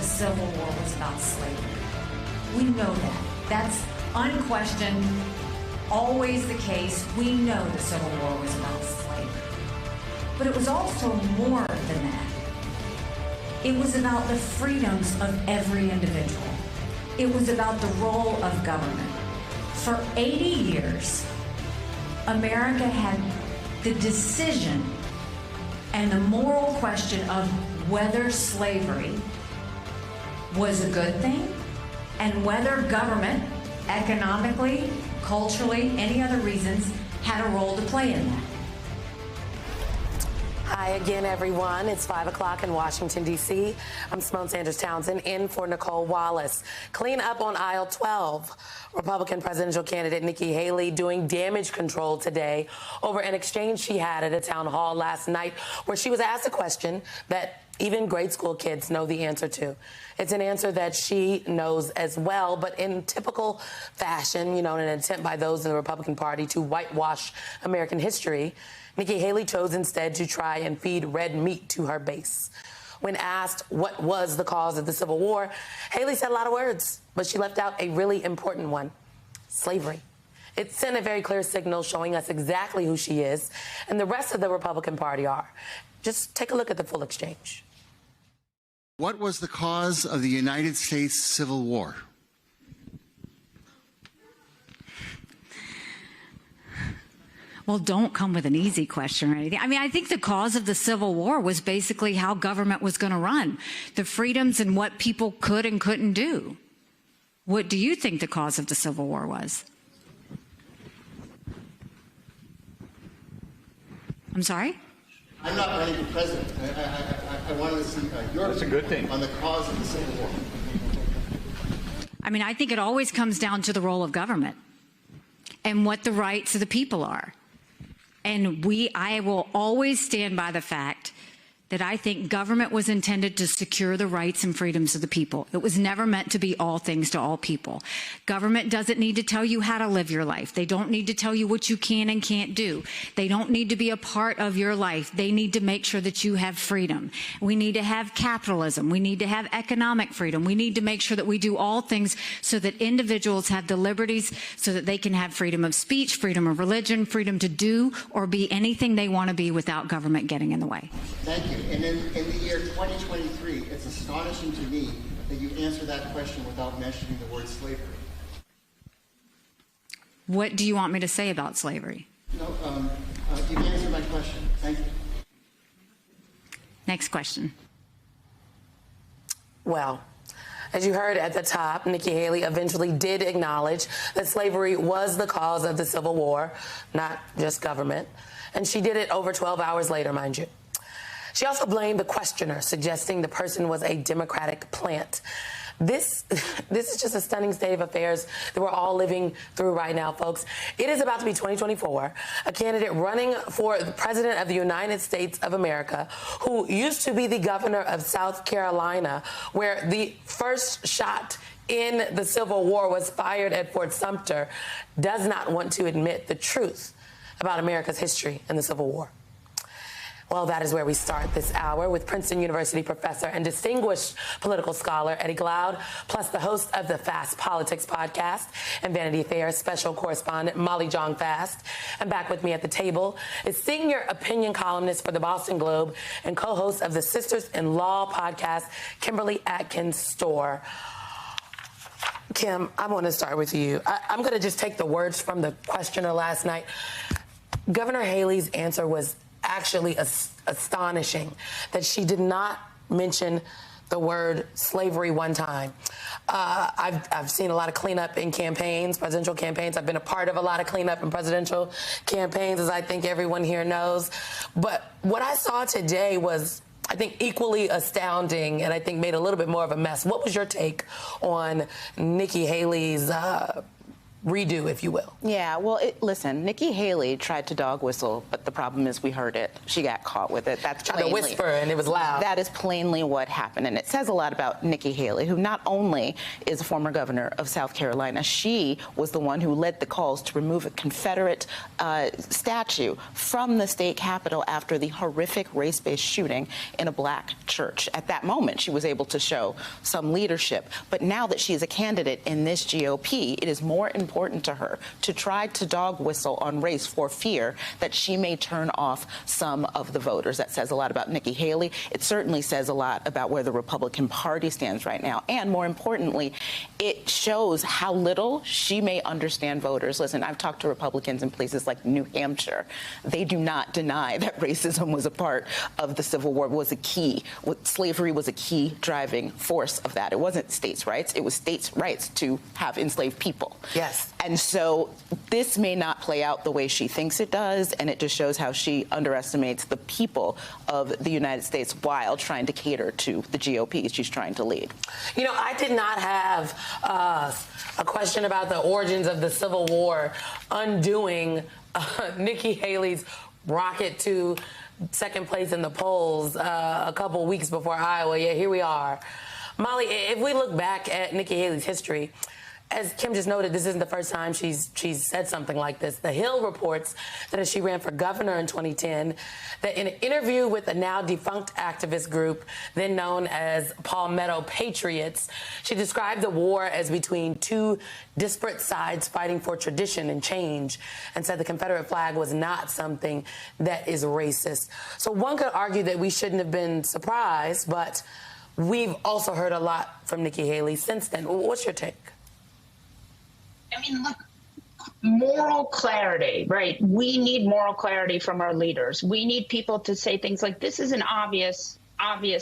the Civil War was about slavery. We know that. That's unquestioned, always the case. We know the Civil War was about slavery. But it was also more than that. It was about the freedoms of every individual. It was about the role of government. For 80 years, America had the decision and the moral question of whether slavery was a good thing and whether government, economically, culturally, any other reasons, had a role to play in that. Hi again, everyone. It's 5 o'clock in Washington, D.C. I'm Simone Sanders Townsend in for Nicole Wallace. Clean up on aisle 12. Republican presidential candidate Nikki Haley doing damage control today over an exchange she had at a town hall last night where she was asked a question that even grade school kids know the answer to. It's an answer that she knows as well, but in typical fashion, in an attempt by those in the Republican Party to whitewash American history, Nikki Haley chose instead to try and feed red meat to her base. When asked what was the cause of the Civil War, Haley said a lot of words, but she left out a really important one: slavery. It sent a very clear signal showing us exactly who she is and the rest of the Republican Party are. Just take a look at the full exchange. What was the cause of the United States Civil War? Well, don't come with an easy question or anything. I mean, I think the cause of the Civil War was basically how government was going to run, the freedoms and what people could and couldn't do. What do you think the cause of the Civil War was? I'm sorry? I'm not running for president. I wanted to see your That's a good thing. On the cause of the Civil War. I mean, I think it always comes down to the role of government and what the rights of the people are. And I will always stand by the fact that I think government was intended to secure the rights and freedoms of the people. It was never meant to be all things to all people. Government doesn't need to tell you how to live your life. They don't need to tell you what you can and can't do. They don't need to be a part of your life. They need to make sure that you have freedom. We need to have capitalism. We need to have economic freedom. We need to make sure that we do all things so that individuals have the liberties so that they can have freedom of speech, freedom of religion, freedom to do or be anything they want to be without government getting in the way. Thank you. And in the year 2023, it's astonishing to me that you answer that question without mentioning the word slavery. What do you want me to say about slavery? No, you answered my question. Thank you. Next question. Well, as you heard at the top, Nikki Haley eventually did acknowledge that slavery was the cause of the Civil War, not just government. And she did it over 12 hours later, mind you. She also blamed the questioner, suggesting the person was a Democratic plant. This is just a stunning state of affairs that we're all living through right now, folks. It is about to be 2024. A candidate running for the president of the United States of America, who used to be the governor of South Carolina, where the first shot in the Civil War was fired at Fort Sumter, does not want to admit the truth about America's history in the Civil War. Well, that is where we start this hour with Princeton University professor and distinguished political scholar Eddie Glaude, plus the host of the Fast Politics podcast and Vanity Fair special correspondent Molly Jong-Fast. And back with me at the table is senior opinion columnist for the Boston Globe and co-host of the Sisters in Law podcast, Kimberly Atkins-Storr. Kim, I want to start with you. I'm going to just take the words from the questioner last night. Governor Haley's answer was actually astonishing, that she did not mention the word slavery one time. I've seen a lot of cleanup in campaigns, presidential campaigns. I've been a part of a lot of cleanup in presidential campaigns, as I think everyone here knows. But what I saw today was, I think, equally astounding and I think made a little bit more of a mess. What was your take on Nikki Haley's redo, if you will. Yeah, well, listen, Nikki Haley tried to dog whistle, but the problem is we heard it. She got caught with it. That's Tried to whisper, and it was loud. That is plainly what happened, and it says a lot about Nikki Haley, who not only is a former governor of South Carolina, she was the one who led the calls to remove a Confederate statue from the state capitol after the horrific race-based shooting in a black church. At that moment, she was able to show some leadership, but now that she is a candidate in this GOP, it is more important to her to try to dog whistle on race for fear that she may turn off some of the voters. That says a lot about Nikki Haley. It certainly says a lot about where the Republican Party stands right now. And more importantly, it shows how little she may understand voters. Listen, I've talked to Republicans in places like New Hampshire. They do not deny that racism was a part of the Civil War, slavery was a key driving force of that. It wasn't states' rights. It was states' rights to have enslaved people. Yes. And so this may not play out the way she thinks it does, and it just shows how she underestimates the people of the United States while trying to cater to the GOP she's trying to lead. You know, I did not have a question about the origins of the Civil War undoing Nikki Haley's rocket to second place in the polls a couple weeks before Iowa. Yeah, here we are. Molly, if we look back at Nikki Haley's history, as Kim just noted, this isn't the first time she's said something like this. The Hill reports that as she ran for governor in 2010, that in an interview with a now defunct activist group, then known as Palmetto Patriots, she described the war as between two disparate sides fighting for tradition and change, and said the Confederate flag was not something that is racist. So one could argue that we shouldn't have been surprised, but we've also heard a lot from Nikki Haley since then. What's your take? I mean, look, moral clarity, right? We need moral clarity from our leaders. We need people to say things like, this is an obvious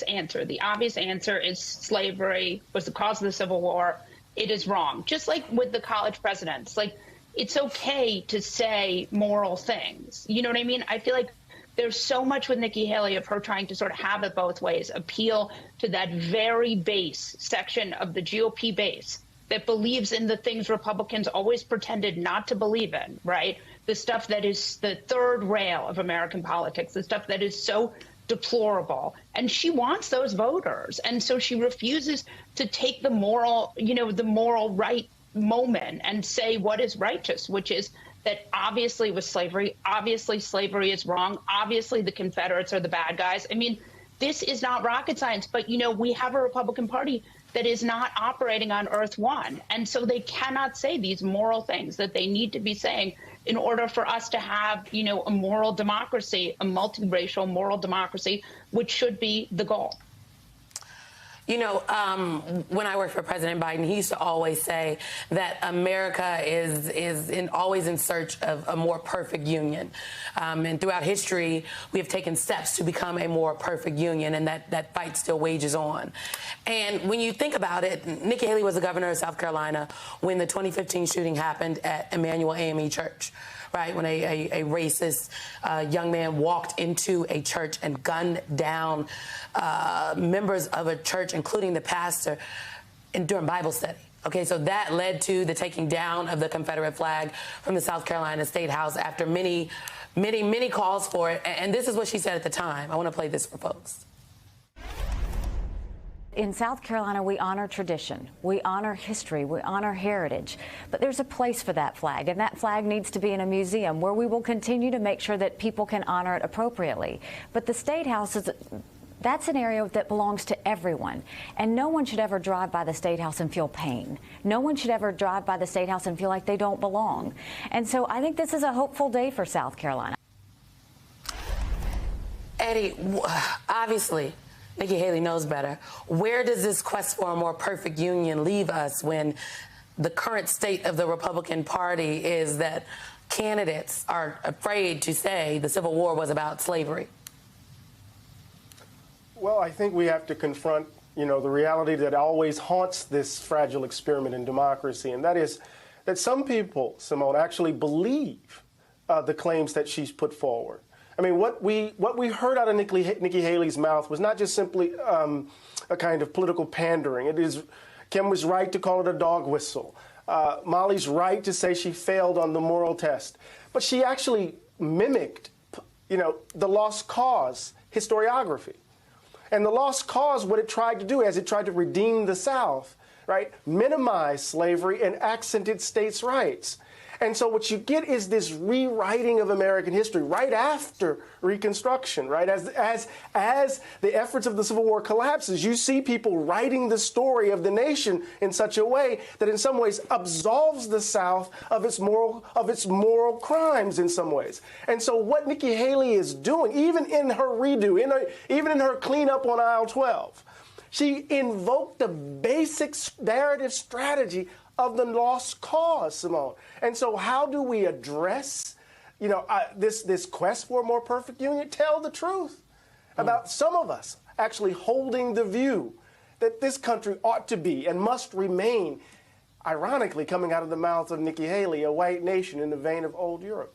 answer. The obvious answer is slavery was the cause of the Civil War. It is wrong. Just like with the college presidents, like, it's okay to say moral things. You know what I mean? I feel like there's so much with Nikki Haley of her trying to sort of have it both ways, appeal to that very base section of the GOP base that believes in the things Republicans always pretended not to believe in, right? The stuff that is the third rail of American politics, the stuff that is so deplorable. And she wants those voters. And so she refuses to take the moral, the moral right moment and say what is righteous, which is that obviously with slavery, obviously slavery is wrong. Obviously the Confederates are the bad guys. I mean, this is not rocket science, but, we have a Republican Party that is not operating on Earth One. And so they cannot say these moral things that they need to be saying in order for us to have, a moral democracy, a multiracial moral democracy, which should be the goal. When I worked for President Biden, he used to always say that America is always in search of a more perfect union. And throughout history, we have taken steps to become a more perfect union, and that fight still wages on. And when you think about it, Nikki Haley was the governor of South Carolina when the 2015 shooting happened at Emmanuel AME Church. Right, when a racist young man walked into a church and gunned down members of a church, including the pastor, during Bible study. Okay, so that led to the taking down of the Confederate flag from the South Carolina State House after many calls for it. And this is what she said at the time. I want to play this for folks. In South Carolina, we honor tradition, we honor history, we honor heritage, but there's a place for that flag, and that flag needs to be in a museum where we will continue to make sure that people can honor it appropriately. But the State House that's an area that belongs to everyone, and no one should ever drive by the State House and feel pain. No one should ever drive by the State House and feel like they don't belong. And so I think this is a hopeful day for South Carolina. Eddie, obviously, Nikki Haley knows better. Where does this quest for a more perfect union leave us when the current state of the Republican Party is that candidates are afraid to say the Civil War was about slavery? Well, I think we have to confront, the reality that always haunts this fragile experiment in democracy, and that is that some people, Simone, actually believe the claims that she's put forward. I mean, what we heard out of Nikki Haley's mouth was not just simply a kind of political pandering. Kim was right to call it a dog whistle. Molly's right to say she failed on the moral test, but she actually mimicked, the lost cause historiography. And the lost cause, what it tried to do as it tried to redeem the South, right, minimize slavery and accented states' rights. And so what you get is this rewriting of American history right after Reconstruction, right? As the efforts of the Civil War collapses, you see people writing the story of the nation in such a way that in some ways absolves the South of its moral crimes in some ways. And so what Nikki Haley is doing, even in her redo, even in her cleanup on aisle 12, she invoked the basic narrative strategy of the lost cause, Simone. And so how do we address, this quest for a more perfect union? Tell the truth about some of us actually holding the view that this country ought to be and must remain, ironically, coming out of the mouth of Nikki Haley, a white nation in the vein of old Europe.